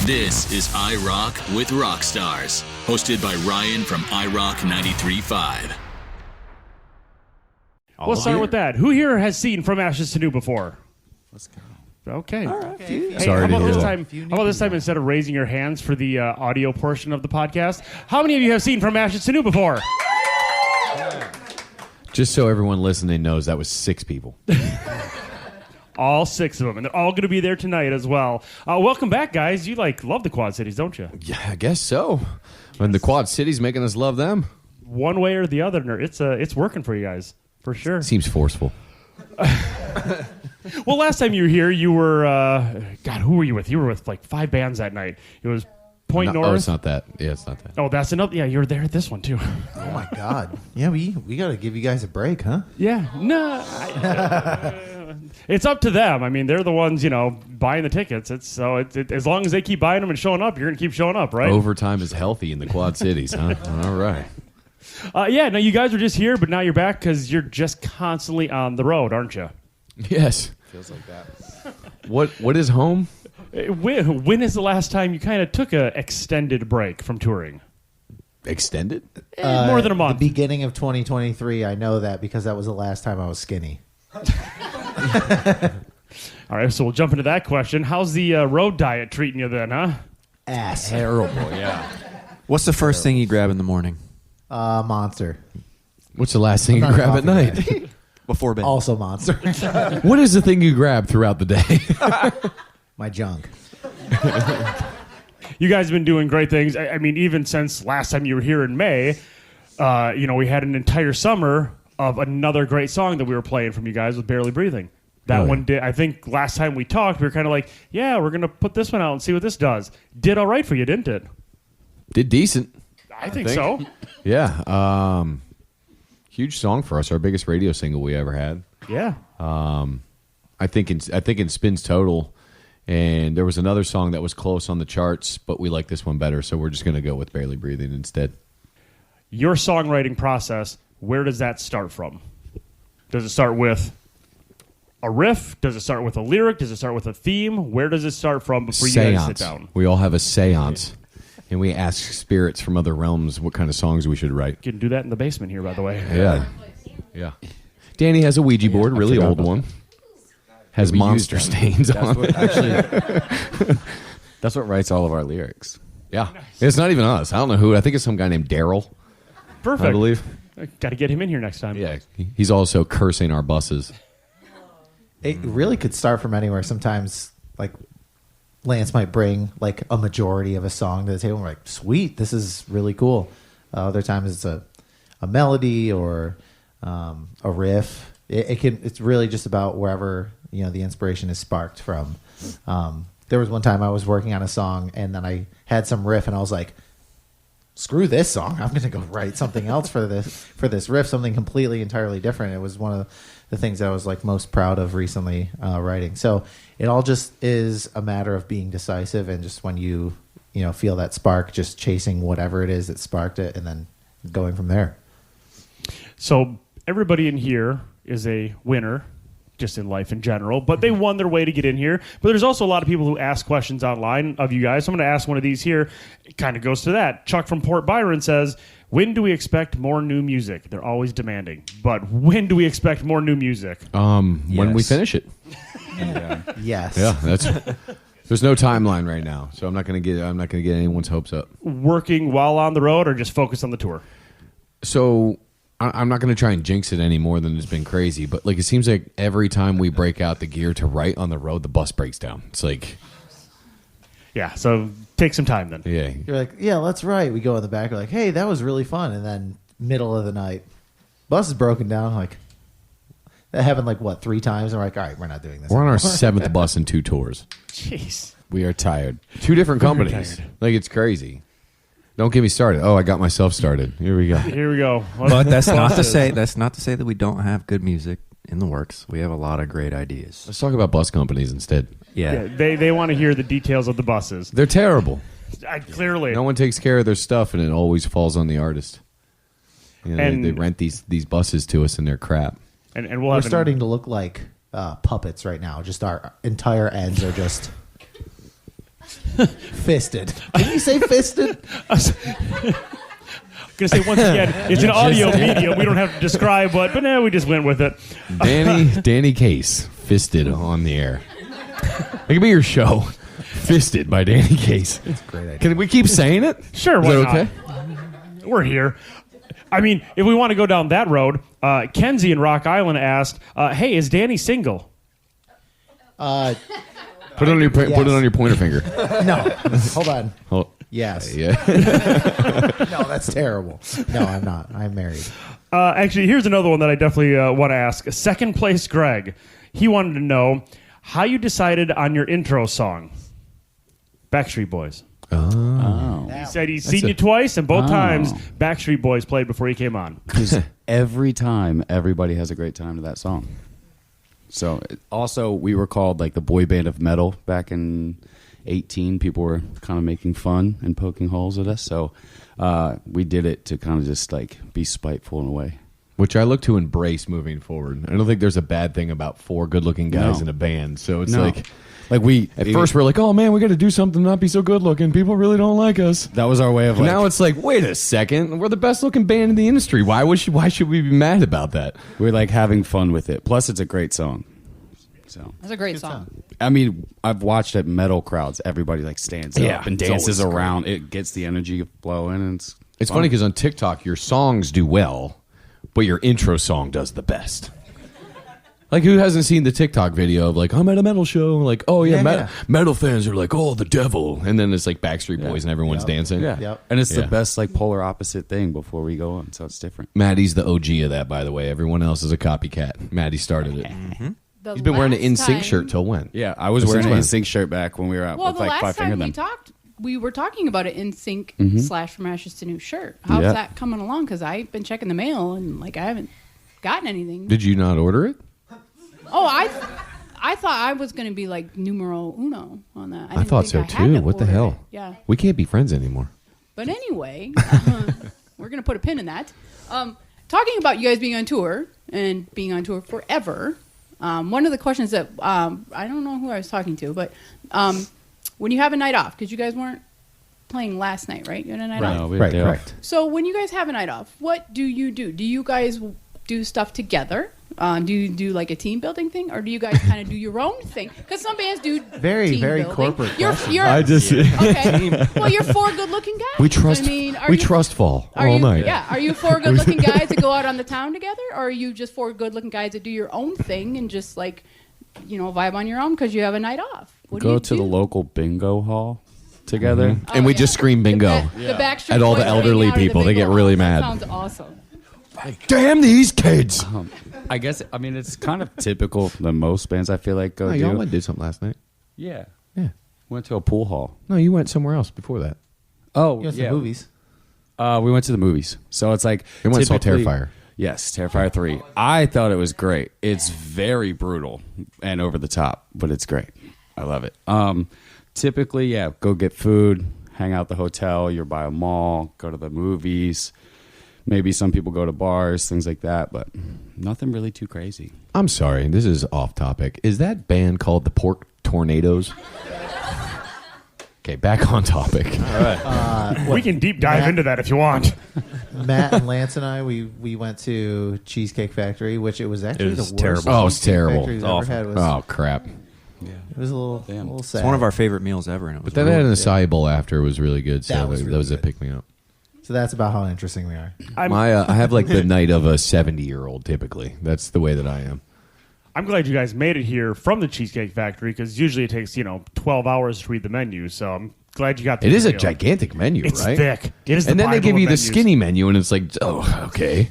This is I Rock with Rockstars, hosted by Ryan from iRock 93.5. Let's start with that. Who here has seen From Ashes to New before? Let's go. Okay. All right. Hey, Sorry how to hear about that. this time, instead of raising your hands for the audio portion of the podcast, how many of you have seen From Ashes to New before? Just so everyone listening knows, that was 6 people. All 6 of them, and they're all going to be there tonight as well. Welcome back, guys. You love the Quad Cities, don't you? Yeah, I guess so. And the Quad Cities making us love them. One way or the other, it's working for you guys for sure. Seems forceful. Well, last time you were here, you were God. Who were you with? You were with like 5 bands that night. It was Point North. Oh, it's not that. Yeah, it's not that. Oh, that's another. Yeah, you were there at this one too. Oh my God. Yeah, we got to give you guys a break, huh? Yeah, no. It's up to them. I mean, they're the ones, buying the tickets. As long as they keep buying them and showing up, you're going to keep showing up, right? Overtime is healthy in the Quad Cities, huh? All right. No, you guys were just here, but now you're back because you're just constantly on the road, aren't you? Yes. Feels like that. What is home? When is the last time you kind of took an extended break from touring? Extended? More than a month. The beginning of 2023, I know that because that was the last time I was skinny. All right, so we'll jump into that question. How's the road diet treating you then, huh? Ass. Terrible, yeah. What's the first thing you grab in the morning? Monster. What's the last thing you I'm not a grab at coffee night? Before bed. Also Monster. What is the thing you grab throughout the day? My junk. You guys have been doing great things. I mean, even since last time you were here in May, we had an entire summer of another great song that we were playing from you guys with Barely Breathing. That one did. I think last time we talked, we were kind of like, yeah, we're going to put this one out and see what this does. Did all right for you, didn't it? Did decent. I think so. Yeah. Huge song for us. Our biggest radio single we ever had. Yeah. I think in spins total. And there was another song that was close on the charts, but we like this one better, so we're just going to go with Barely Breathing instead. Your songwriting process, where does that start from? Does it start with a riff? Does it start with a lyric? Does it start with a theme? Where does it start from before you guys sit down? We all have a seance, and we ask spirits from other realms what kind of songs we should write. You can do that in the basement here, by the way. Yeah. Danny has a Ouija board, really old one. Has monster stains on it. Actually, that's what writes all of our lyrics. Yeah. It's not even us. I don't know who. I think it's some guy named Daryl. Perfect. I believe. Got to get him in here next time. Yeah. He's also cursing our buses. It really could start from anywhere. Sometimes, like, Lance might bring, like, a majority of a song to the table. And we're like, sweet, this is really cool. Other times it's a melody or a riff. It's really just about wherever the inspiration is sparked from. There was one time I was working on a song and then I had some riff and I was like, screw this song, I'm gonna go write something else for this riff, something completely entirely different. It was one of the things I was like most proud of recently writing. So it all just is a matter of being decisive and just when you feel that spark, just chasing whatever it is that sparked it and then going from there. So everybody in here is a winner, just in life in general, but they won their way to get in here. But there's also a lot of people who ask questions online of you guys. So I'm going to ask one of these here. It kind of goes to that. Chuck from Port Byron says, when do we expect more new music? They're always demanding. But when do we expect more new music? When we finish it. Yes. Yeah, there's no timeline right now, so I'm not going to get anyone's hopes up. Working while on the road or just focus on the tour? So I'm not going to try and jinx it any more than it's been crazy, but like it seems like every time we break out the gear to write on the road, the bus breaks down. It's like, yeah. So take some time then. Yeah, you're like, yeah, let's write. We go in the back, we're like, hey, that was really fun, and then middle of the night, bus is broken down. Like that happened like what 3 times, and we're like, all right, we're not doing this. We're on our 7th bus in 2 tours. Jeez, we are tired. 2 different companies. Like it's crazy. Don't get me started. Oh, I got myself started. Here we go. But that's not to say that we don't have good music in the works. We have a lot of great ideas. Let's talk about bus companies instead. Yeah. They want to hear the details of the buses. They're terrible. Clearly. No one takes care of their stuff, and it always falls on the artist. They rent these buses to us, and they're crap. And we're starting to look like puppets right now. Just our entire ends are just Fisted. Did you say fisted? Gonna say once again, it's an audio medium. We don't have to describe what, but no, we just went with it. Danny Case, fisted on the air. It could be your show. Fisted by Danny Case. That's a great idea. Can we keep saying it? Sure, Is why that not? okay? We're here. I mean, if we want to go down that road, Kenzie in Rock Island asked, "Hey, is Danny single?" Put it on your pointer finger. No. Hold on. Oh, Yes. yeah. No, that's terrible. No, I'm not. I'm married. Actually, here's another one that I definitely want to ask. Second place, Greg. He wanted to know how you decided on your intro song. Backstreet Boys. Oh. He said he's seen you twice, and both times Backstreet Boys played before he came on. Because every time, everybody has a great time to that song. So, also, we were called like the boy band of metal back in 18. People were kind of making fun and poking holes at us. So, we did it to kind of just like be spiteful in a way. Which I look to embrace moving forward. I don't think there's a bad thing about four good-looking guys No. in a band. So it's No. like we at first we're like, oh man, we got to do something not be so good-looking. People really don't like us. That was our way of And like, now it's like, wait a second, we're the best-looking band in the industry. Why should we be mad about that? we're like having fun with it. Plus, it's a great song. So, That's a great song. I mean, I've watched at metal crowds. Everybody like stands Yeah, up and it's dances always around. It gets the energy flowing, and It's fun. funny because on TikTok, your songs do well, but your intro song does the best. Like, who hasn't seen the TikTok video of like, I'm at a metal show, like, oh yeah, Yeah. metal fans are like, oh, the devil, and then it's like Backstreet Boys and everyone's dancing. Yeah, Yep. and it's Yeah. the best like polar opposite thing before we go on, so it's different. Maddie's the OG of that, by the way. Everyone else is a copycat. Maddie started it. He's been wearing an NSYNC shirt till when? Yeah, I was Since wearing an when? NSYNC shirt back when we were out Well, with the like last Five time Finger we Them. talked, we were talking about it in sync / from Ashes to New Shirt. How's Yeah. that coming along? Because I've been checking the mail and like I haven't gotten anything. Did you not order it? Oh, I thought I was going to be like numero uno on that. I didn't thought think so I had too. to What the order hell? it. Yeah, We can't be friends anymore. but anyway, we're going to put a pin in that. Talking about you guys being on tour and being on tour forever. One of the questions that I don't know who I was talking to, but when you have a night off, because you guys weren't playing last night, right? You had a night off. No, we Right, did. correct. So when you guys have a night off, what do you do? Do you guys do stuff together? Do you do like a team building thing, or do you guys kind of do your own thing? Because some bands do Very, team very building. corporate question. You're okay. Well, you're four good-looking guys. We trust. I mean, are we you, trust fall are all you, night. Yeah. Are you four good-looking guys that go out on the town together, or are you just four good-looking guys that do your own thing and just like, vibe on your own because you have a night off? What do Go you to do? the local bingo hall together. And we yeah. just scream bingo. The Backstreet At all the Boys hang elderly out at the people. They bingo get really hall. mad. That sounds awesome. Damn these kids! I guess it's kind of typical that most bands I feel like go Oh, do. y'all went and did something last night. Yeah, Yeah. went to a pool hall. No, you went somewhere else before that. Oh, You went to the movies. We went to the movies, so it's like We went and saw typically- Terrifier. Yes, Terrifier 3. I thought it was great. It's very brutal and over the top, but it's great. I love it. Typically, yeah, go get food, hang out at the hotel, you're by a mall, go to the movies. Maybe some people go to bars, things like that, but nothing really too crazy. I'm sorry, this is off topic. Is that band called the Pork Tornadoes? Okay, back on topic. We can deep dive Matt- into that if you want. Matt and Lance and I, we went to Cheesecake Factory, which it was actually It was the worst. terrible. Oh, it's Cheesecake terrible. Factory we've It's ever awful. had. It was, Oh crap! it was a little sad. It's one of our favorite meals ever. And it was But then they had an ruined. acai bowl after. It was really good. So That was that really was a good. pick me up. So that's about how interesting we are. I have like the night of a 70-year-old. Typically, that's the way that I am. I'm glad you guys made it here from the Cheesecake Factory because usually it takes 12 hours to read the menu. So I'm glad you got. It is a video. gigantic menu, It's right? thick. It is. And the then they Bible give of you the menus. skinny menu, and it's like, oh, okay.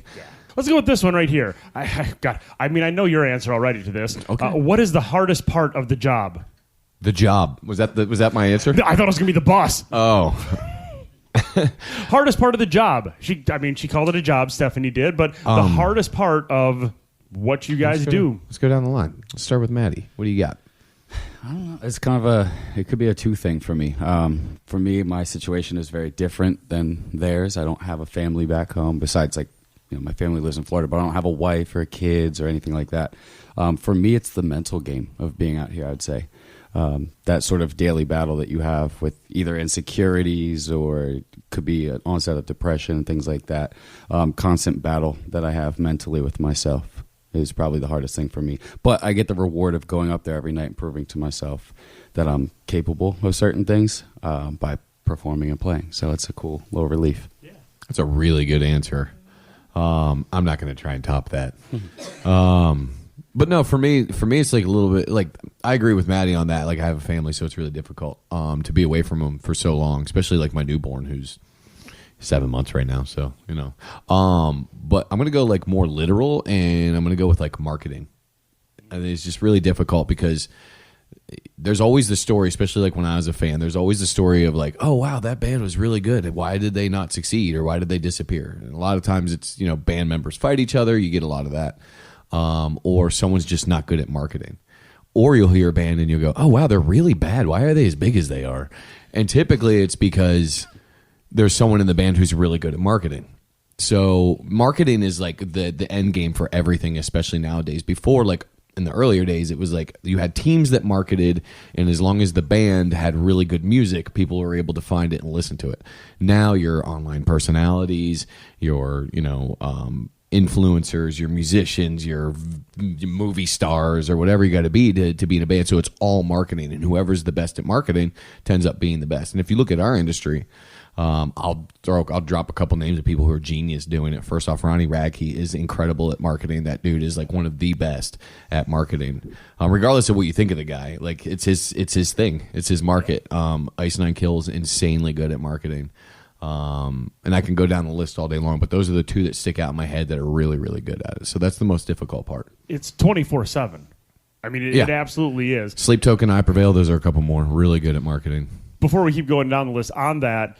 Let's go with this one right here. I know your answer already to this. Okay. What is the hardest part of the job? The job was that my answer? I thought it was gonna be the boss. Oh, Hardest part of the job. She called it a job. Stephanie did, but the hardest part of what you guys do. Let's go down the line. Let's start with Maddie. What do you got? It's kind of it could be a two thing for me. For me, my situation is very different than theirs. I don't have a family back home besides my family lives in Florida, but I don't have a wife or kids or anything like that. For me, it's the mental game of being out here, I would say. that sort of daily battle that you have with either insecurities or it could be an onset of depression and things like that. Constant battle that I have mentally with myself is probably the hardest thing for me. But I get the reward of going up there every night and proving to myself that I'm capable of certain things by performing and playing. So it's a cool little relief. That's a really good answer. I'm not going to try and top that. But no, for me, it's like a little bit like I agree with Maddie on that. Like I have a family, so it's really difficult to be away from them for so long, especially like my newborn who's 7 months right now. So, but I'm going to go like more literal and I'm going to go with like marketing. And it's just really difficult because there's always the story, especially like when I was a fan, there's always the story of like, oh, wow, that band was really good. Why did they not succeed or why did they disappear? And a lot of times it's, band members fight each other. You get a lot of that. Or someone's just not good at marketing. Or you'll hear a band and you'll go, oh, wow, they're really bad. Why are they as big as they are? And typically it's because there's someone in the band who's really good at marketing. So marketing is like the end game for everything, especially nowadays. Before, like in the earlier days, it was like you had teams that marketed, and as long as the band had really good music, people were able to find it and listen to it. Now your online personalities, your influencers, your musicians, your movie stars, or whatever you got to be to be in a band. So it's all marketing, and whoever's the best at marketing tends up being the best. And if you look at our industry, I'll drop a couple names of people who are genius doing it. First off, Ronnie Radke is incredible at marketing. That dude is like one of the best at marketing. Regardless of what you think of the guy, like it's his thing. It's his market. Ice Nine Kills insanely good at marketing. And I can go down the list all day long, but those are the two that stick out in my head that are really, really good at it. So that's the most difficult part. It's 24/7. I mean, it absolutely is. Sleep Token, I Prevail. Those are a couple more really good at marketing. Before we keep going down the list on that,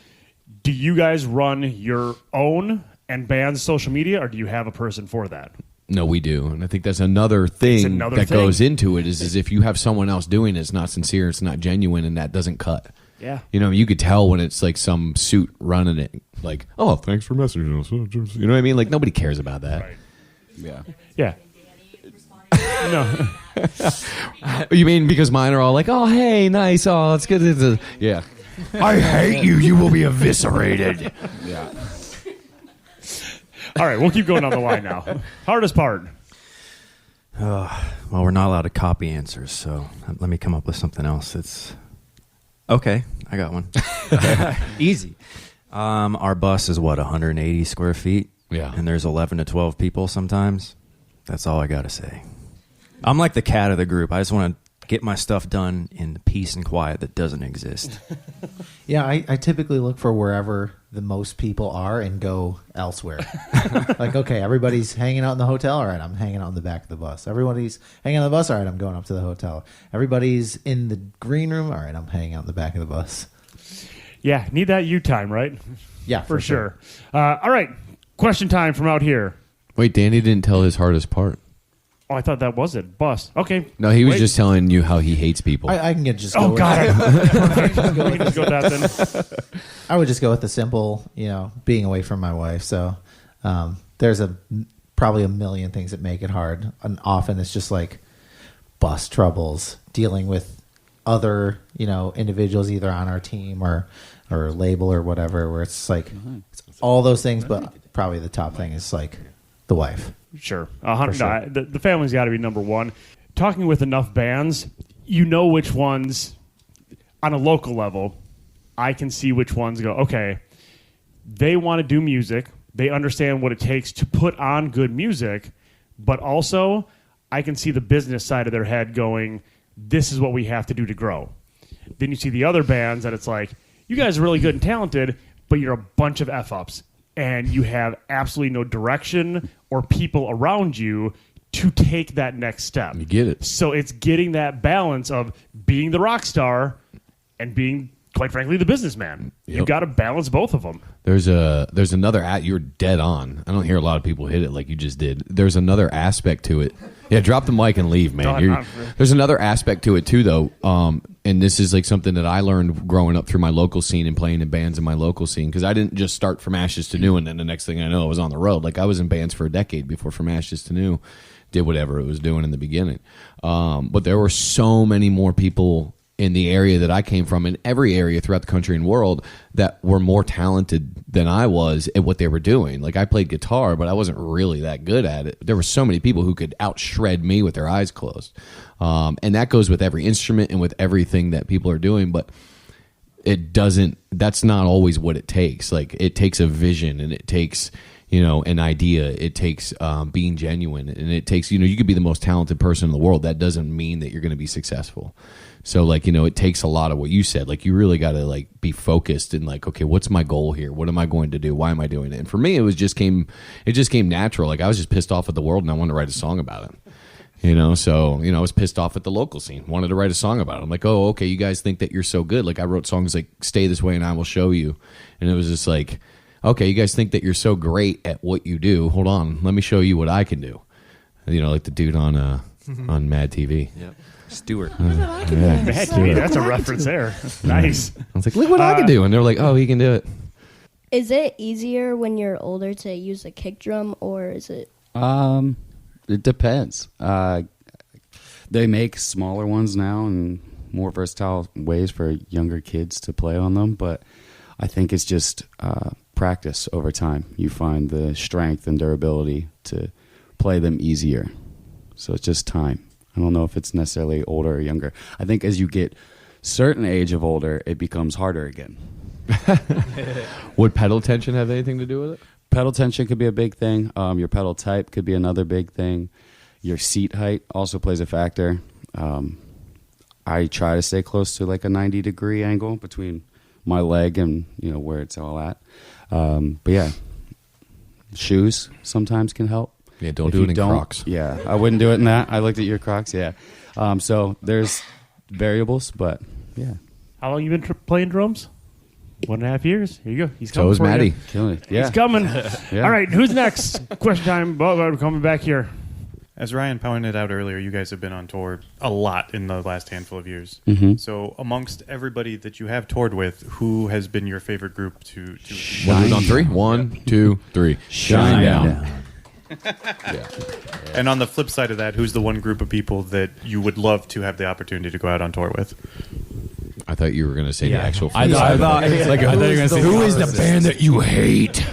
do you guys run your own and band's social media, or do you have a person for that? No, we do. And I think that's another thing goes into it is if you have someone else doing it, it's not sincere, it's not genuine, and that doesn't cut. Yeah. You could tell when it's like some suit running it, like, oh, thanks for messaging us. You know what I mean? Like, nobody cares about that. Right. Yeah. Yeah. No. You mean because mine are all like, oh, hey, nice. Oh, it's good. Yeah. I hate you. You will be eviscerated. Yeah. All right, we'll keep going down the line now. Hardest part. Well, we're not allowed to copy answers, so let me come up with something else. Okay, I got one. Easy. Our bus is 180 square feet? Yeah. And there's 11 to 12 people sometimes. That's all I got to say. I'm like the cat of the group. I just want to get my stuff done in the peace and quiet that doesn't exist. Yeah, I typically look for wherever the most people are and go elsewhere. Like, okay, everybody's hanging out in the hotel. All right, I'm hanging out in the back of the bus. Everybody's hanging out on the bus. All right, I'm going up to the hotel. Everybody's in the green room. All right, I'm hanging out in the back of the bus. Yeah, need that you time, right? Yeah, for sure. All right, question time from out here. Wait, Danny didn't tell his hardest part. Oh, I thought that was it. Bus. Okay. No, he was just telling you how he hates people. I can just go Oh, with God. it. We can just go with that then. I would just go with the simple, being away from my wife. So there's probably a million things that make it hard. And often it's just like bus troubles, dealing with other, individuals either on our team or label or whatever, where it's like it's all those things. But probably the top thing is like the wife. Sure. Sure. No, the family's got to be number one. Talking with enough bands, which ones, on a local level, I can see which ones go, okay, they want to do music. They understand what it takes to put on good music, but also I can see the business side of their head going, this is what we have to do to grow. Then you see the other bands that it's like, you guys are really good and talented, but you're a bunch of F-ups. And you have absolutely no direction or people around you to take that next step. You get it. So it's getting that balance of being the rock star and being, quite frankly, the businessman. Yep. You got to balance both of them. There's another you're dead on. I don't hear a lot of people hit it like you just did. There's another aspect to it. Yeah, drop the mic and leave, man. There's another aspect to it too, though. And this is like something that I learned growing up through my local scene and playing in bands in my local scene. Because I didn't just start From Ashes to New, and then the next thing I know, I was on the road. Like I was in bands for a decade before From Ashes to New did whatever it was doing in the beginning. But there were so many more people in the area that I came from, in every area throughout the country and world, that were more talented than I was at what they were doing. Like, I played guitar, but I wasn't really that good at it. There were so many people who could out-shred me with their eyes closed. And that goes with every instrument and with everything that people are doing, but that's not always what it takes. Like, it takes a vision, and it takes, an idea. It takes being genuine, and it takes, you could be the most talented person in the world. That doesn't mean that you're going to be successful. So, like, it takes a lot of what you said. Like, you really got to, like, be focused and, like, okay, what's my goal here? What am I going to do? Why am I doing it? And for me, it just came natural. Like, I was just pissed off at the world, and I wanted to write a song about it. So, I was pissed off at the local scene, wanted to write a song about it. I'm like, oh, okay, you guys think that you're so good. Like, I wrote songs like Stay This Way and I Will Show You. And it was just like, okay, you guys think that you're so great at what you do. Hold on, let me show you what I can do. Like the dude on Mad TV. Yep. Stewart. Mad TV, that's a reference there. Nice. I was like, look what I can do. And they're like, oh, he can do it. Is it easier when you're older to use a kick drum, or is it? It depends. They make smaller ones now and more versatile ways for younger kids to play on them, but I think it's just practice over time. You find the strength and durability to play them easier. So it's just time. I don't know if it's necessarily older or younger. I think as you get certain age of older, it becomes harder again. Would pedal tension have anything to do with it? Pedal tension could be a big thing. Your pedal type could be another big thing. Your seat height also plays a factor. I try to stay close to like a 90-degree angle between my leg and where it's all at. But yeah, shoes sometimes can help. Yeah, don't do it in Crocs. Yeah, I wouldn't do it in that. I looked at your Crocs. Yeah. So there's variables, but yeah. How long you been playing drums? 1.5 years. Here you go. He's So coming. is Maddie. Killing it. Yeah. He's coming. Yeah. All right, who's next? Question time. We're coming back here. As Ryan pointed out earlier, you guys have been on tour a lot in the last handful of years. Mhm. So amongst everybody that you have toured with, who has been your favorite group to Want to do it on three? 1, 2, 3. Shine down. And on the flip side of that, who's the one group of people that you would love to have the opportunity to go out on tour with? I thought you were going to say the actual. I thought you were going to say, who is the band that you hate?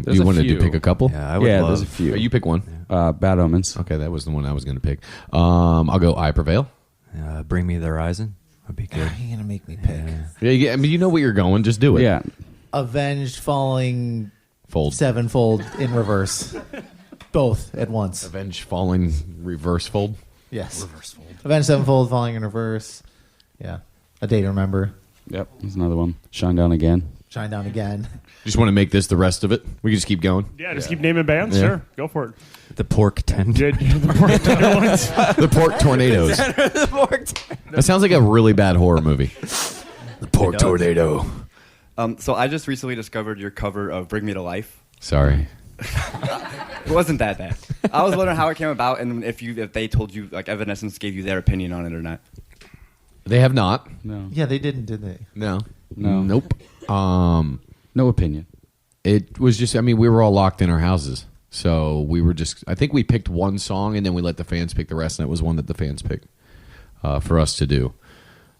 There's You a wanted to few. pick a couple? Yeah, I would Yeah, love. there's a few. You pick one. Bad Omens. Okay, that was the one I was going to pick. I'll go I Prevail. Bring Me the Horizon would be good. You're gonna make me pick. Yeah, I mean, you know where you're going. Just do it. Yeah. Avenged Falling Fold. Sevenfold in reverse. Both at once. Avenge Falling Reverse Fold. Yes. Reverse fold. Avenged Sevenfold falling in reverse. Yeah. A Day to Remember. Yep. There's another one. Shine Down Again. Shine Down Again. Just want to make this the rest of it. We can just keep going. Yeah, just keep naming bands. Yeah. Sure, go for it. The Pork Tent. The Pork Tornadoes. That sounds like a really bad horror movie. The Pork Tornado. So I just recently discovered your cover of Bring Me to Life. Sorry. It wasn't that bad. I was wondering how it came about and if they told you, like Evanescence gave you their opinion on it or not. They have not. No. Yeah, they didn't, did they? No. No. Nope. No opinion. It was just, I mean, we were all locked in our houses. So we were just, I think we picked one song and then we let the fans pick the rest, and it was one that the fans picked for us to do.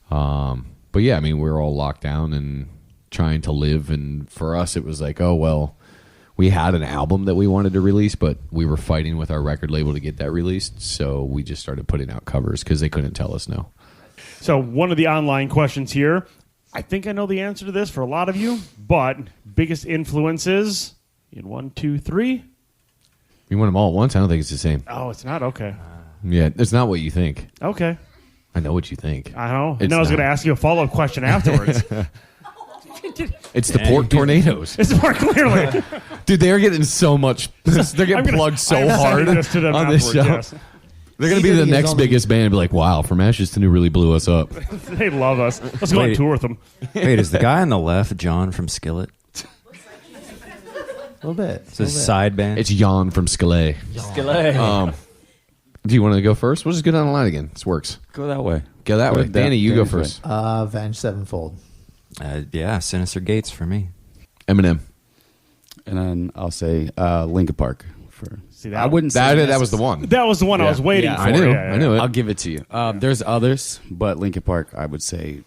But yeah, I mean, we were all locked down and trying to live. And for us, it was like, oh, well, we had an album that we wanted to release, but we were fighting with our record label to get that released. So we just started putting out covers because they couldn't tell us no. So one of the online questions here, I think I know the answer to this for a lot of you, but biggest influences in 1, 2, 3? You want them all at once? I don't think it's the same. Oh, it's not? Okay. Yeah, it's not what you think. Okay. I know what you think. I know. It's And I was not. going to ask you a follow-up question afterwards. It's the Pork Tornadoes. It's more clearly. Dude, they're getting so much. They're getting I'm gonna- plugged so I'm hard sending this to them on this show. afterwards, yes. They're going to be the next biggest band and be like, wow, From Ashes to New really blew us up. They love us. Let's go on Wait. tour with them. Wait, is the guy on the left John from Skillet? A little bit. It's a side band. It's Jan from Skillet. Do you want to go first? We'll just go down the line again. This works. Go that way. Go that way. Danny, you go first. Avenged Sevenfold. Yeah, Sinister Gates for me. Eminem. And then I'll say Linkin Park for. See, I wouldn't say that was the one. That was the one I was waiting Yeah. for. I knew. Yeah, I knew it. I'll give it to you. There's others, but Linkin Park, I would say,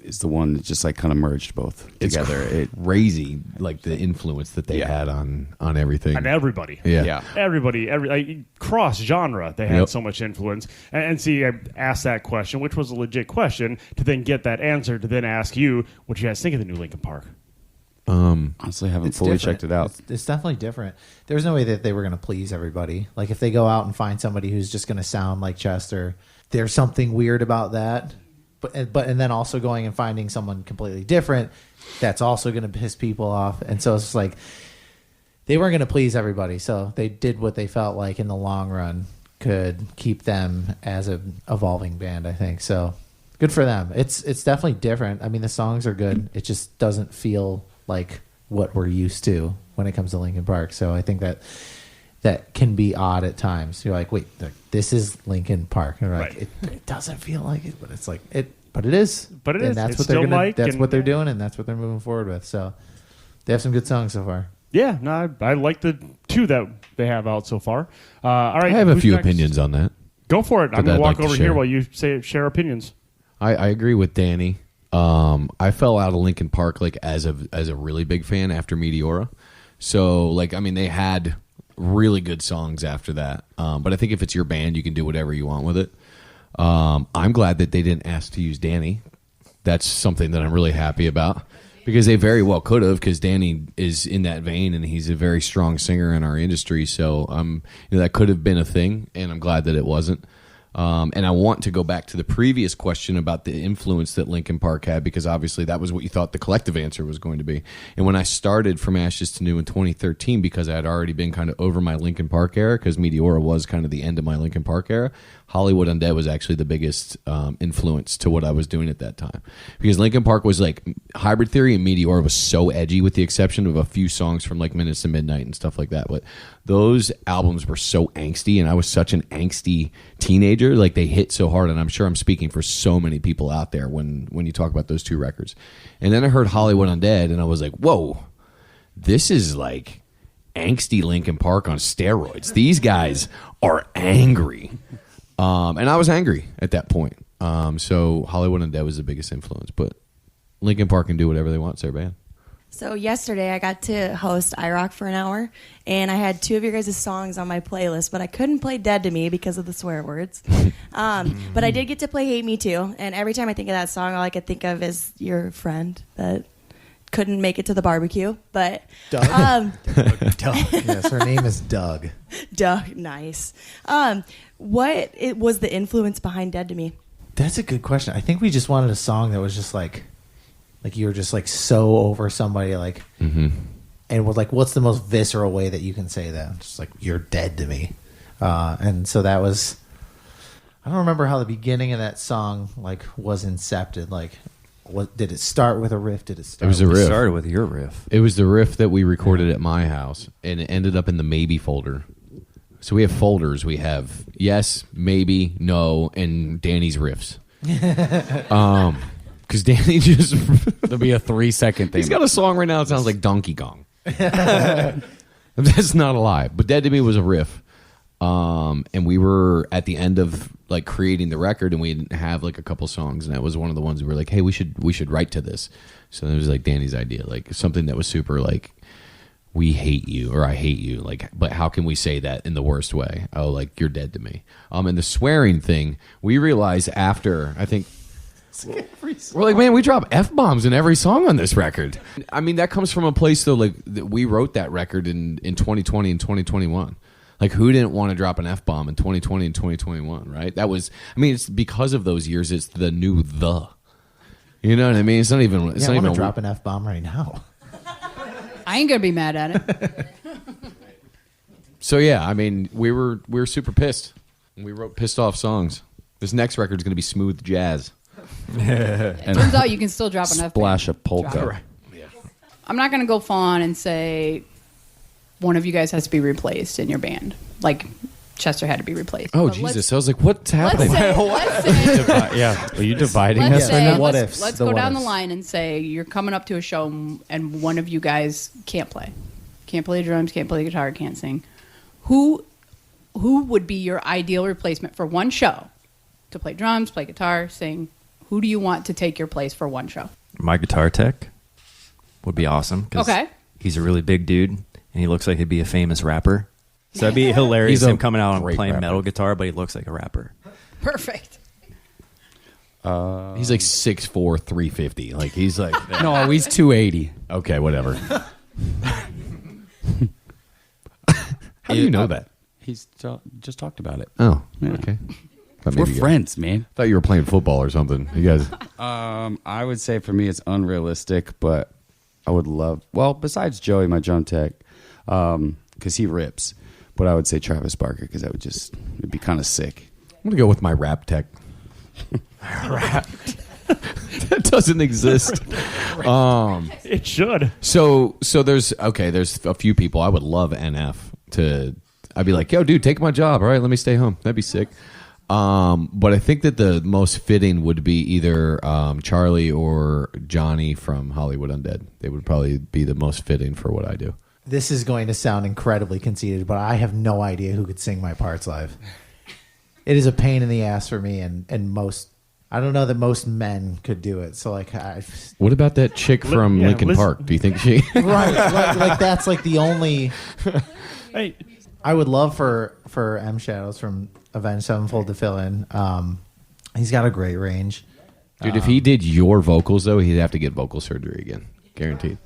is the one that just like kind of merged both together. It's crazy, like the influence that they had on everything. And everybody. Yeah. Everybody, cross genre, they had Yep. so much influence. And see, I asked that question, which was a legit question, to then get that answer, to then ask you what you guys think of the new Linkin Park. Honestly, I haven't fully different. checked it out. It's definitely different. There's no way that they were going to please everybody. Like if they go out and find somebody who's just going to sound like Chester, there's something weird about that. And then also going and finding someone completely different, that's also going to piss people off. And so it's like they weren't going to please everybody. So they did what they felt like in the long run could keep them as an evolving band, I think. So good for them. It's definitely different. I mean, the songs are good. It just doesn't feel like what we're used to when it comes to Linkin Park. So I think that can be odd at times. You're like, wait, this is Linkin Park. And you're like, Right. it doesn't feel like it, but it's like it. But it is. But it and is. That's It's what they're still gonna. Mike That's and- what they're doing, and that's what they're moving forward with. So they have some good songs so far. Yeah, no, I like the two that they have out so far. All right, I have a who's few next? opinions on that. Go for it. I'm that going I'd to walk like to over here share. while you share opinions. I agree with Danny. I fell out of Linkin Park like as a really big fan after Meteora. So like I mean they had really good songs after that. But I think if it's your band, you can do whatever you want with it. I'm glad that they didn't ask to use Danny. That's something that I'm really happy about because they very well could have because Danny is in that vein and he's a very strong singer in our industry. So that could have been a thing, and I'm glad that it wasn't. And I want to go back to the previous question about the influence that Linkin Park had, because obviously that was what you thought the collective answer was going to be. And when I started From Ashes to New in 2013, because I had already been kind of over my Linkin Park era, because Meteora was kind of the end of my Linkin Park era, Hollywood Undead was actually the biggest influence to what I was doing at that time. Because Linkin Park was like, Hybrid Theory and Meteora was so edgy, with the exception of a few songs from like Minutes to Midnight and stuff like that. But those albums were so angsty, and I was such an angsty teenager. Like they hit so hard, and I'm sure I'm speaking for so many people out there when you talk about those two records. And then I heard Hollywood Undead, and I was like, whoa, this is like angsty Linkin Park on steroids. These guys are angry. And I was angry at that point. So Hollywood Undead was the biggest influence, but Linkin Park can do whatever they want. It's their band. So yesterday I got to host iRock for an hour, and I had two of your guys' songs on my playlist, but I couldn't play Dead to Me because of the swear words. But I did get to play Hate Me Too, and every time I think of that song, all I could think of is your friend that couldn't make it to the barbecue. But Doug? Doug. Yes, her name is Doug. Doug, nice. What was the influence behind Dead to Me? That's a good question. I think we just wanted a song that was just like you were just like so over somebody, like, and was like, what's the most visceral way that you can say that? Just like, you're dead to me. And so that was, I don't remember how the beginning of that song like was incepted. Like, what did it start with a riff? Did it start? It was a It riff. started with your riff. It was the riff that we recorded at my house, and it ended up in the maybe folder. So we have folders. We have yes, maybe, no, and Danny's riffs. Because Danny just There'll be a 3-second thing. he's got a song right now that sounds like Donkey Kong. That's not a lie. But Dead to Me was a riff. And we were at the end of like creating the record, and we didn't have like a couple songs, and that was one of the ones we were like, hey, we should write to this. So it was like Danny's idea, like something that was super like, we hate you, or I hate you, like, but how can we say that in the worst way? Oh, like, you're dead to me. And the swearing thing, we realized after, I think, we're like, man, we drop F-bombs in every song on this record. I mean, that comes from a place, though, like, that we wrote that record in 2020 and 2021. Like, who didn't want to drop an F-bomb in 2020 and 2021, right? That was, I mean, it's because of those years, it's the new the. You know what I mean? It's not even, it's Yeah, not I want even to drop an F-bomb right now. I ain't gonna be mad at it. So yeah, I mean, we were super pissed. We wrote pissed off songs. This next record is going to be smooth jazz. It turns out you can still drop an F. Splash of polka. Drop it. I'm not gonna go full on and say one of you guys has to be replaced in your band. Like Chester had to be replaced. Oh But Jesus! I was like, what's happening? Let's say, Yeah, are you dividing let's us say, right now? What let's, ifs, let's the go what down the ifs. line and say you're coming up to a show and one of you guys can't play drums, can't play guitar, can't sing. who would be your ideal replacement for one show to play drums, play guitar, sing? Who do you want to take your place for one show? My guitar tech would be awesome. 'Cause Okay. He's a really big dude, and he looks like he'd be a famous rapper. So that'd be hilarious. He's a Him coming out and great playing rapper. metal guitar, but he looks like a rapper. Perfect. He's like 6'4", 350. Like he's like No, he's 280. okay, whatever. How do you know that? He's just talked about it. Oh, Yeah. okay. Thought We're maybe you- friends, man. Thought you were playing football or something. You guys. I would say for me it's unrealistic, but I would love. Well, besides Joey, my drum tech, because he rips. But I would say Travis Barker because that would just it'd be kind of sick. I'm gonna go with my rap tech. That doesn't exist. It should. So there's a few people I would love NF to. I'd be like, yo, dude, take my job. All right, let me stay home. That'd be sick. But I think that the most fitting would be either Charlie or Johnny from Hollywood Undead. They would probably be the most fitting for what I do. This is going to sound incredibly conceited, but I have no idea who could sing my parts live. It is a pain in the ass for me, and most. I don't know that most men could do it. So like, What about that chick from Lincoln Liz- Park? Do you think she? right, like that's like the only. Hey, I would love for M Shadows from Avenged Sevenfold to fill in. He's got a great range. Dude, if he did your vocals though, he'd have to get vocal surgery again, guaranteed.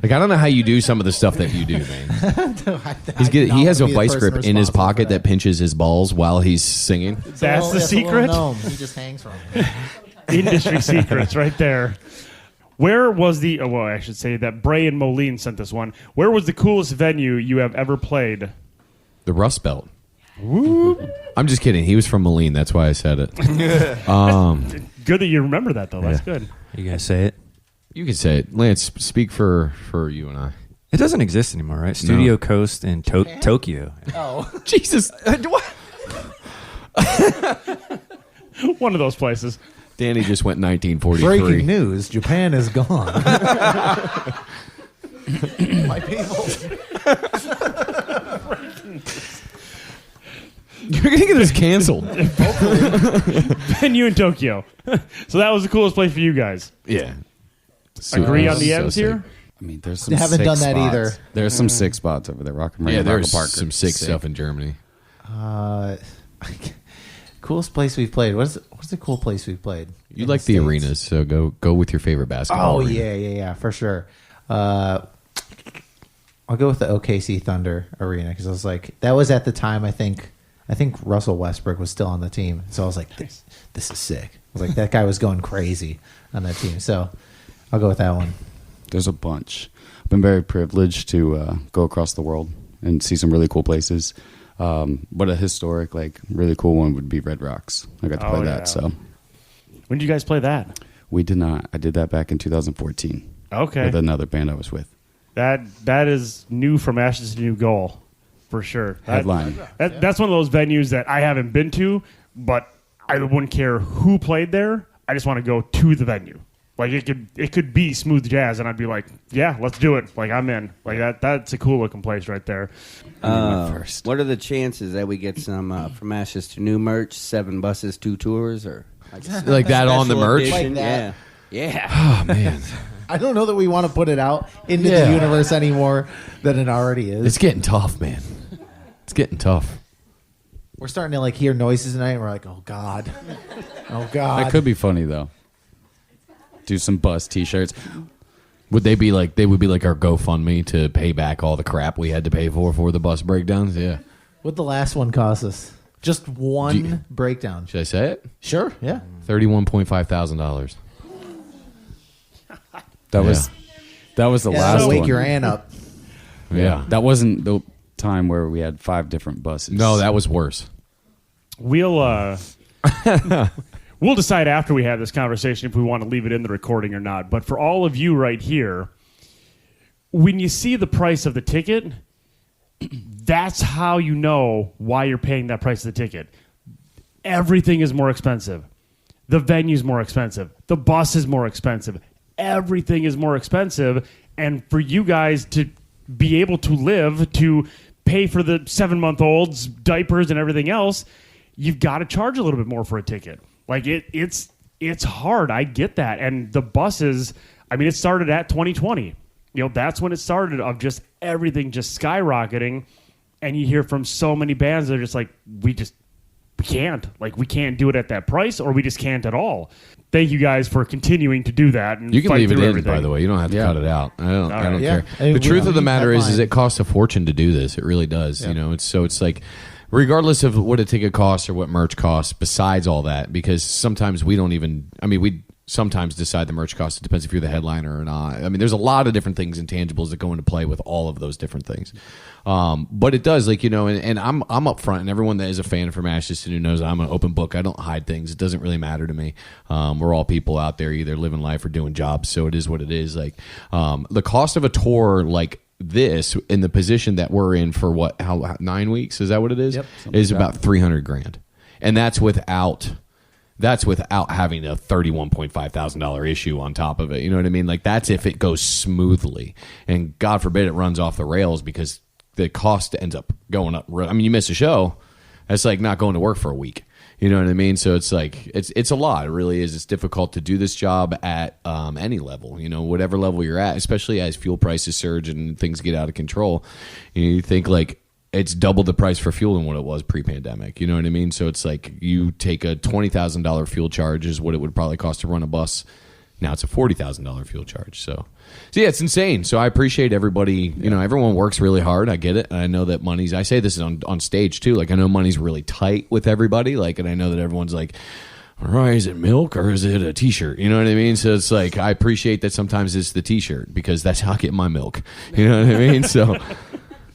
Like I don't know how you do some of the stuff that you do, man. He has a vice grip in his pocket that pinches his balls while he's singing. that's the secret. He just hangs from it. Industry secrets right there. Where was the? Oh, well, I should say that Bray and Moline sent this one. Where was the coolest venue you have ever played? The Rust Belt. I'm just kidding. He was from Moline. That's why I said it. Good that you remember that, though. That's good. You guys say it? You can say it, Lance. Speak for you and I. It doesn't exist anymore, right? Studio Coast in Tokyo. Oh, Jesus, One of those places. Danny just went 1943. breaking news: Japan is gone. My people. You're gonna get this canceled. Venue in Tokyo. So that was the coolest place for you guys. Yeah. Agree on the So ends sick. here? I mean, there's some. They haven't sick done that spots. either. There's some sick spots over there. Rock and Ring, Yeah, Rock there's Parker. some sick stuff in Germany. Coolest place we've played. What's the cool place we've played? You in like the States? arenas, so go with your favorite basketball. Oh arena. yeah, for sure. I'll go with the OKC Thunder arena because I was like, that was at the time. I think Russell Westbrook was still on the team, so I was like, this is sick. I was like, that guy was going crazy on that team, so I'll go with that one. There's a bunch. I've been very privileged to go across the world and see some really cool places. But a historic, like, really cool one would be Red Rocks. I got to play that. So When did you guys play that? we did not. I did that back in 2014 Okay. with another band I was with. That is new from Ashes to New Goal, for sure. Headline. That's one of those venues that I haven't been to, but I wouldn't care who played there. I just want to go to the venue. Like it could be smooth jazz, and I'd be like, yeah, let's do it. Like I'm in. Like that's a cool looking place right there. First. What are the chances that we get some From Ashes to New merch, 7 buses, 2 tours, or Like that on the special merch? edition? Like that. Yeah. Oh man, I don't know that we want to put it out into Yeah. the universe anymore than it already is. it's getting tough, man. It's getting tough. We're starting to like hear noises tonight, and we're like, oh god, oh god. That could be funny, though. Do some bus T-shirts. Would they be like? They would be like our GoFundMe to pay back all the crap we had to pay for the bus breakdowns. Yeah. What'd the last one cost us? Just one Do you- breakdown. Should I say it? Sure. Yeah. $31,500. That was the last wake one. your aunt up. Yeah. That wasn't the time where we had 5 different buses. No, that was worse. We'll decide after we have this conversation if we want to leave it in the recording or not. But for all of you right here, when you see the price of the ticket, that's how you know why you're paying that price of the ticket. Everything is more expensive. The venue's more expensive. The bus is more expensive. Everything is more expensive. And for you guys to be able to live, to pay for the 7-month-olds, diapers, and everything else, you've got to charge a little bit more for a ticket. Like it's hard. I get that. And the buses, I mean, it started at 2020. That's when it started, of just everything just skyrocketing. And you hear from so many bands that are just like, we can't. Like, we can't do it at that price, or we just can't at all. Thank you guys for continuing to do that. And you can fight leave it through in, everything. by the way. You don't have to cut it out. I don't care. I mean, The truth of the we matter is headline- it costs a fortune to do this. It really does. It's like, regardless of what a ticket costs or what merch costs, besides all that, because sometimes we don't even. I mean, we sometimes decide the merch cost. It depends if you're the headliner or not. I mean, there's a lot of different things, intangibles, that go into play with all of those different things. But it does, like, and I'm up front, and everyone that is a fan from Ashes to New knows I'm an open book. I don't hide things. It doesn't really matter to me. We're all people out there either living life or doing jobs, so it is what it is. Like, the cost of a tour like this, in the position that we're in for how 9 weeks, is that what it is? Yep. Is about $300,000, and that's without having a $31,500 issue on top of it. You know what I mean? Like, that's if it goes smoothly, and God forbid it runs off the rails, because the cost ends up going up. I mean, you miss a show, that's like not going to work for a week. You know what I mean? So it's like, it's a lot. It really is. It's difficult to do this job at any level, whatever level you're at, especially as fuel prices surge and things get out of control. You think like, it's double the price for fuel than what it was pre-pandemic. You know what I mean? So it's like, you take a $20,000 fuel charge is what it would probably cost to run a bus. Now it's a $40,000 fuel charge. So yeah, it's insane. So I appreciate everybody. Everyone works really hard. I get it. And I know that I say this on stage too. Like, I know money's really tight with everybody. Like, and I know that everyone's like, all right, is it milk or is it a t-shirt? You know what I mean? So it's like, I appreciate that sometimes it's the t-shirt, because that's how I get my milk. You know what I mean?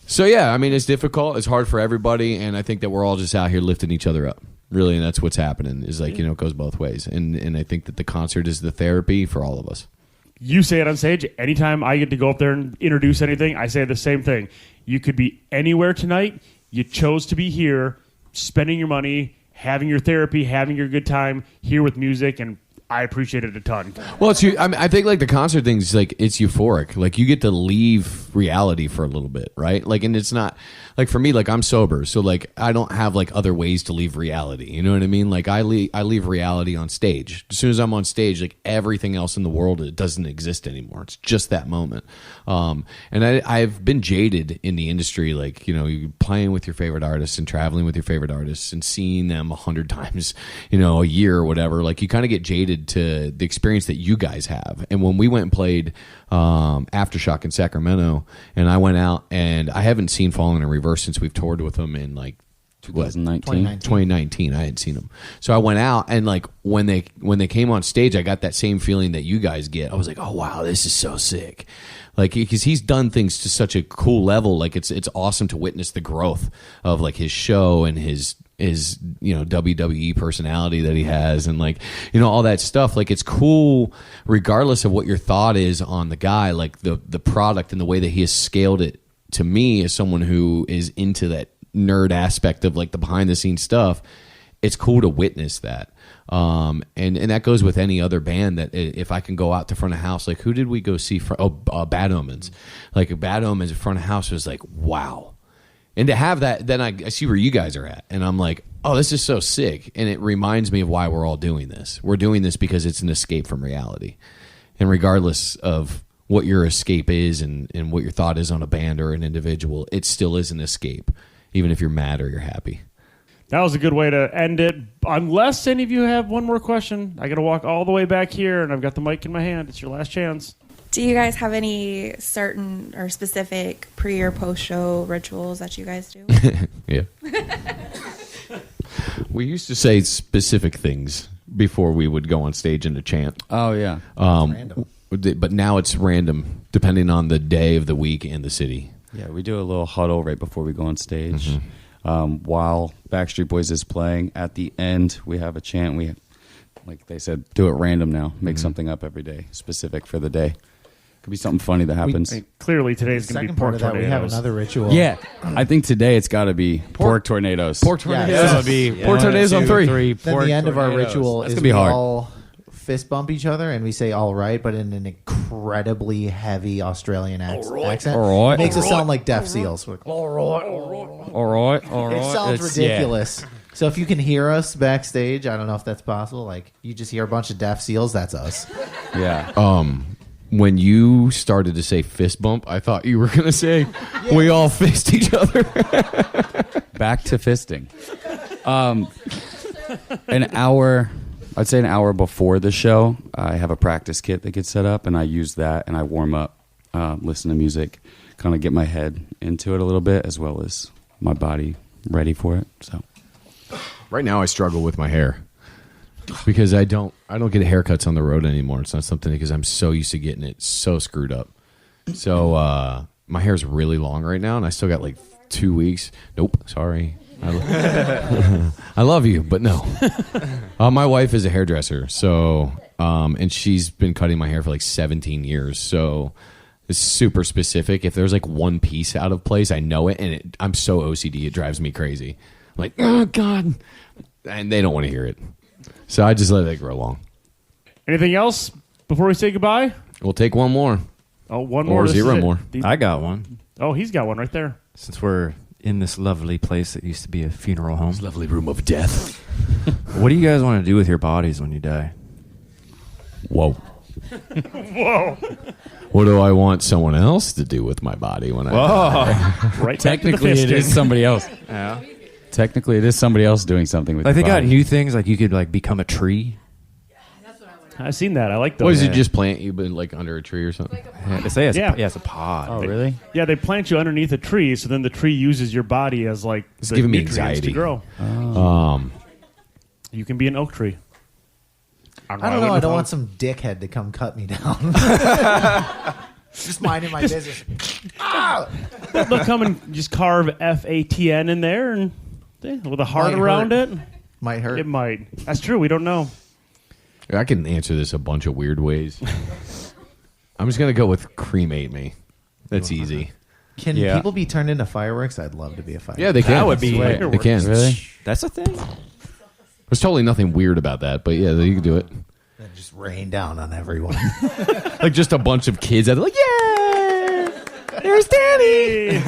So yeah, I mean, it's difficult. It's hard for everybody, and I think that we're all just out here lifting each other up. Really, and that's what's happening. Is like, it goes both ways, and I think that the concert is the therapy for all of us. You say it on stage. Anytime I get to go up there and introduce anything, I say the same thing. You could be anywhere tonight. You chose to be here, spending your money, having your therapy, having your good time here with music, and I appreciate it a ton. Well, I think like the concert thing is like, it's euphoric. Like, you get to leave reality for a little bit, right? Like, and it's not like, for me, like, I'm sober, so like, I don't have like other ways to leave reality. You know what I mean? Like, I leave reality on stage. As soon as I'm on stage, like, everything else in the world, it doesn't exist anymore. It's just that moment. And I've been jaded in the industry, like, you playing with your favorite artists and traveling with your favorite artists and seeing them 100 times, a year or whatever. Like, you kind of get jaded to the experience that you guys have. And when we went and played Aftershock in Sacramento, and I went out, and I haven't seen Falling in Reverse since we've toured with them in like 2019. I hadn't seen them, so I went out, and like when they came on stage, I got that same feeling that you guys get. I was like, oh wow, this is so sick. Like, because he's done things to such a cool level. Like, it's awesome to witness the growth of like his show and his WWE personality that he has, and like, all that stuff. Like, it's cool regardless of what your thought is on the guy. Like, the product and the way that he has scaled it, to me, as someone who is into that nerd aspect of like the behind the scenes stuff, it's cool to witness that. And that goes with any other band. That if I can go out to front of house, like, who did we go see? Bad Omens. Like, Bad Omens in front of house was like, wow. And to have that, then I see where you guys are at, and I'm like, oh, this is so sick. And it reminds me of why we're all doing this. We're doing this because it's an escape from reality. And regardless of what your escape is and what your thought is on a band or an individual, it still is an escape, even if you're mad or you're happy. That was a good way to end it. Unless any of you have one more question, I got to walk all the way back here, and I've got the mic in my hand. It's your last chance. Do you guys have any certain or specific pre or post show rituals that you guys do? Yeah. We used to say specific things before we would go on stage and chant. Oh, yeah. But now it's random, depending on the day of the week and the city. Yeah, we do a little huddle right before we go on stage. While Backstreet Boys is playing, at the end, we have a chant. We, like they said, do it random now. Make something up every day, specific for the day. Could be something funny that happens. Clearly, today's going to be pork of that, tornadoes. we have another ritual. Yeah, I think today it's got to be pork tornadoes. Pork tornadoes. Yeah. That'll be pork tornadoes on three. Then the end of our ritual That's is gonna be we hard. all fist bump each other and we say all right, but in an incredibly heavy Australian accent. All right. It makes it sound like Deaf Seals. All right. It sounds ridiculous. So if you can hear us backstage, I don't know if that's possible. Like you just hear a bunch of Deaf Seals, that's us. Yeah. When you started to say fist bump, I thought you were going to say we all fist each other. Back to fisting. An hour, I'd say an hour before the show, I have a practice kit that gets set up, and I use that, and I warm up, listen to music, kind of get my head into it a little bit, as well as my body ready for it. So, right now, I struggle with my hair because I don't get haircuts on the road anymore. It's not something because I'm so used to getting it so screwed up. So my hair's really long right now, and I still got like 2 weeks. Nope, sorry. I love you, but no. My wife is a hairdresser, so and she's been cutting my hair for like 17 years. So it's super specific. If there's like one piece out of place, I know it, and I'm so OCD, it drives me crazy. I'm like, oh God, and they don't want to hear it, so I just let it grow long. Anything else before we say goodbye? We'll take one more. Oh, one more. Or zero more. I got one. Oh, he's got one right there. Since we're in this lovely place that used to be a funeral home. This lovely room of death. What do you guys want to do with your bodies when you die? Whoa. Whoa. What do I want someone else to do with my body when I die? Right. technically, it is somebody else. Yeah. Technically, it is somebody else doing something with Like your they got body. new things, like you could like become a tree. I've seen that. I like those. What is it? Just plant you like under a tree or something? They say it's, Yeah. it's a pod. Oh, really? Yeah, they plant you underneath a tree, so then the tree uses your body as like It's the giving me nutrients anxiety. to grow. You can be an oak tree. I don't know. I don't want some dickhead to come cut me down. Just minding my business. They'll come and just carve FATN in there, and with a heart Might around hurt. it. Might hurt. It might. That's true. We don't know. I can answer this a bunch of weird ways. I'm just going to go with cremate me. That's easy. Can people be turned into fireworks? I'd love to be a firework. Yeah, they can. That would be They can. Really? That's a thing. There's totally nothing weird about that, but yeah, you can do it. And just rain down on everyone. Like just a bunch of kids that are like, yeah, there's Danny.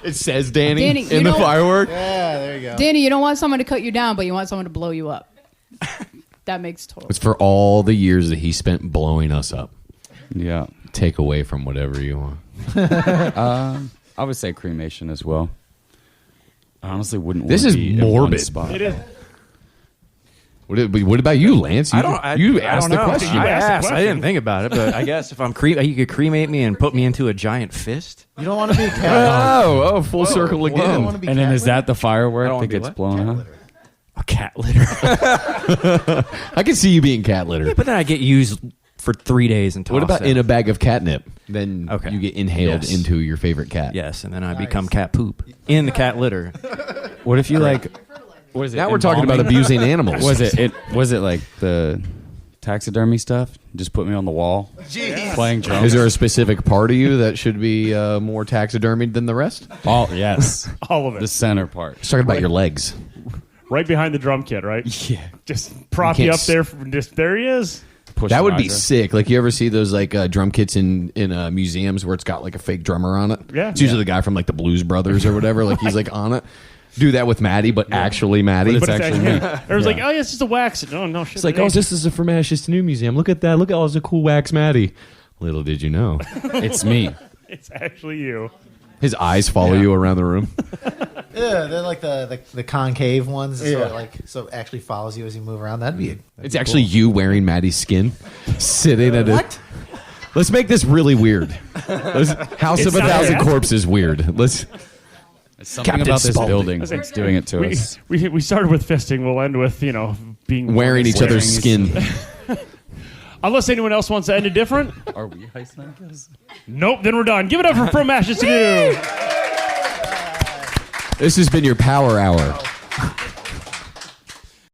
It says Danny, Danny, you in the know- firework. Yeah, there you go. Danny, you don't want someone to cut you down, but you want someone to blow you up. That makes total. It's for all the years that he spent blowing us up. Yeah. Take away from whatever you want. I would say cremation as well. I honestly wouldn't. This wanna is be in one morbid. spot. It is. What about you, Lance? You, you asked the know. question. I asked the asked. I didn't think about it, but I guess if I'm you could cremate me and put me into a giant fist. You don't want to be a cat. Oh, full circle You don't again. want to be And then cat is that the firework I don't that wanna be gets what? blown up? A cat litter. I can see you being cat litter. But then I get used for 3 days and tossed What about out. in a bag of catnip? Then Okay. you get inhaled Yes. into your favorite cat. Yes, and then I become cat poop in the cat litter. What if you like? What is it? Now we're talking about embalming? abusing animals. Was it? Was it like the taxidermy stuff? Just put me on the wall, playing drums. Is there a specific part of you that should be more taxidermied than the rest? All yes, All of it. the center part. Let's talk about your legs. Right behind the drum kit, right? Yeah, Just prop You you can't up there. Just there he is. push That the would be riser. sick. Like, you ever see those like drum kits in museums where it's got like a fake drummer on it? Yeah. It's usually the guy from like the Blues Brothers or whatever. Like he's like on it. Do that with Maddie, but actually Maddie. But But it's actually actually, me. everyone's like, oh, yeah, it's just a wax. No, no shit. It's like, it oh, ain't. this is from Ashes to New Museum. Look at that. Look at all this cool wax Maddie. Little did you know. It's me. It's actually you. His eyes follow you around the room. Yeah, they're like the concave ones. So it actually follows you as you move around. That'd be. It's actually you wearing Maddie's skin, sitting at What? Let's make this really weird. House It's of a not Thousand that. Corpses weird. Let's. It's something Captain about this Spaulding. building that's doing it to us. We started with fisting. We'll end with being Wearing each other's skin. Unless anyone else wants to end it different. Are we high snipers? Nope. Then we're done. Give it up for From Ashes to New. This has been your Power Hour.